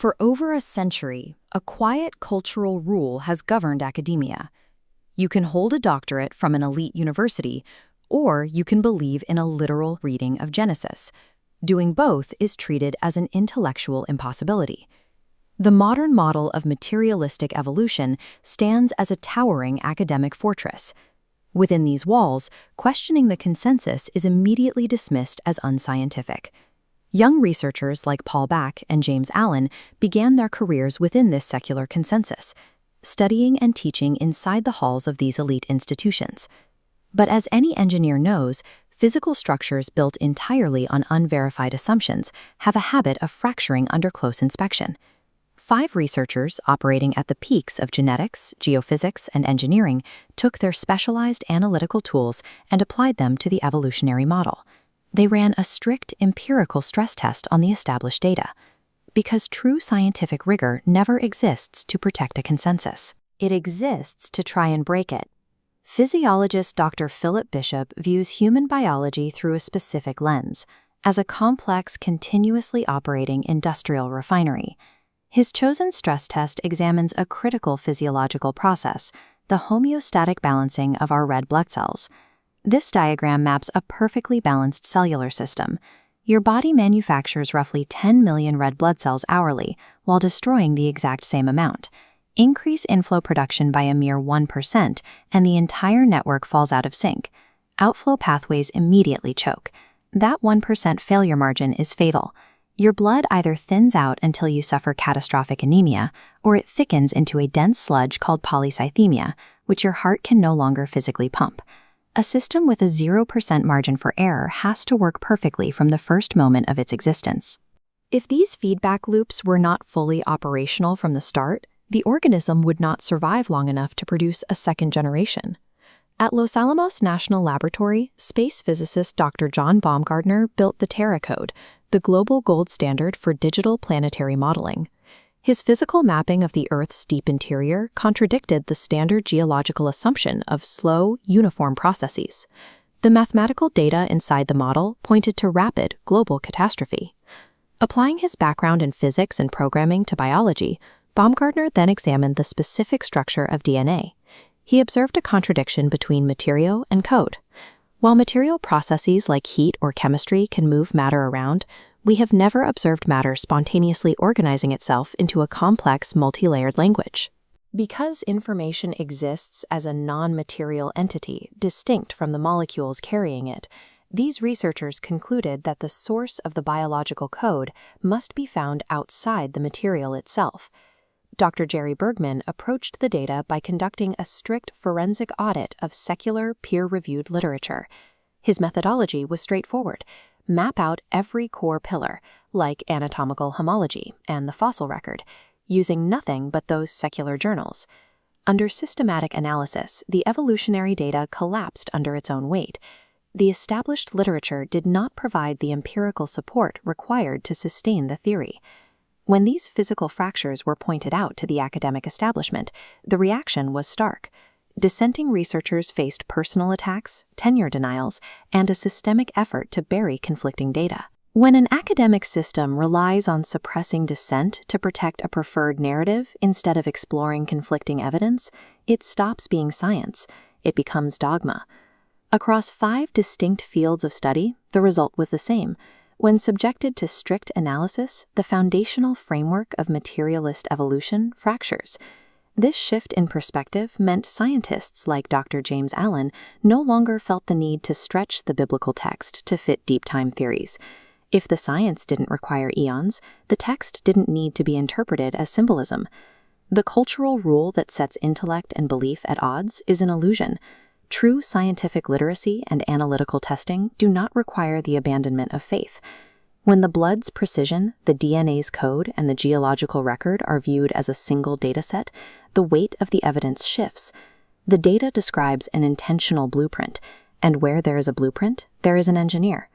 For over a century, a quiet cultural rule has governed academia. You can hold a doctorate from an elite university, or you can believe in a literal reading of Genesis. Doing both is treated as an intellectual impossibility. The modern model of materialistic evolution stands as a towering academic fortress. Within these walls, questioning the consensus is immediately dismissed as unscientific. Young researchers like Paul Bach and James Allen began their careers within this secular consensus, studying and teaching inside the halls of these elite institutions. But as any engineer knows, physical structures built entirely on unverified assumptions have a habit of fracturing under close inspection. 5 researchers operating at the peaks of genetics, geophysics, and engineering took their specialized analytical tools and applied them to the evolutionary model. They ran a strict empirical stress test on the established data, because true scientific rigor never exists to protect a consensus. It exists to try and break it. Physiologist Dr. Philip Bishop views human biology through a specific lens, as a complex, continuously operating industrial refinery. His chosen stress test examines a critical physiological process, the homeostatic balancing of our red blood cells. This diagram maps a perfectly balanced cellular system. Your body manufactures roughly 10 million red blood cells hourly, while destroying the exact same amount. Increase inflow production by a mere 1%, and the entire network falls out of sync. Outflow pathways immediately choke. That 1% failure margin is fatal. Your blood either thins out until you suffer catastrophic anemia, or it thickens into a dense sludge called polycythemia, which your heart can no longer physically pump. A system with a 0% margin for error has to work perfectly from the first moment of its existence. If these feedback loops were not fully operational from the start, the organism would not survive long enough to produce a second generation. At Los Alamos National Laboratory, space physicist Dr. John Baumgartner built the Terra Code, the global gold standard for digital planetary modeling. His physical mapping of the Earth's deep interior contradicted the standard geological assumption of slow, uniform processes. The mathematical data inside the model pointed to rapid, global catastrophe. Applying his background in physics and programming to biology, Baumgartner then examined the specific structure of DNA. He observed a contradiction between material and code. While material processes like heat or chemistry can move matter around, we have never observed matter spontaneously organizing itself into a complex, multi-layered language. Because information exists as a non-material entity, distinct from the molecules carrying it, these researchers concluded that the source of the biological code must be found outside the material itself. Dr. Jerry Bergman approached the data by conducting a strict forensic audit of secular, peer-reviewed literature. His methodology was straightforward: map out every core pillar, like anatomical homology and the fossil record, using nothing but those secular journals. Under systematic analysis, the evolutionary data collapsed under its own weight. The established literature did not provide the empirical support required to sustain the theory. When these physical fractures were pointed out to the academic establishment, the reaction was stark. Dissenting researchers faced personal attacks, tenure denials, and a systemic effort to bury conflicting data. When an academic system relies on suppressing dissent to protect a preferred narrative instead of exploring conflicting evidence, it stops being science. It becomes dogma. Across 5 distinct fields of study, the result was the same. When subjected to strict analysis, the foundational framework of materialist evolution fractures. This shift in perspective meant scientists like Dr. James Allen no longer felt the need to stretch the biblical text to fit deep time theories. If the science didn't require eons, the text didn't need to be interpreted as symbolism. The cultural rule that sets intellect and belief at odds is an illusion. True scientific literacy and analytical testing do not require the abandonment of faith. When the blood's precision, the DNA's code, and the geological record are viewed as a single dataset, the weight of the evidence shifts. The data describes an intentional blueprint, and where there is a blueprint, there is an engineer.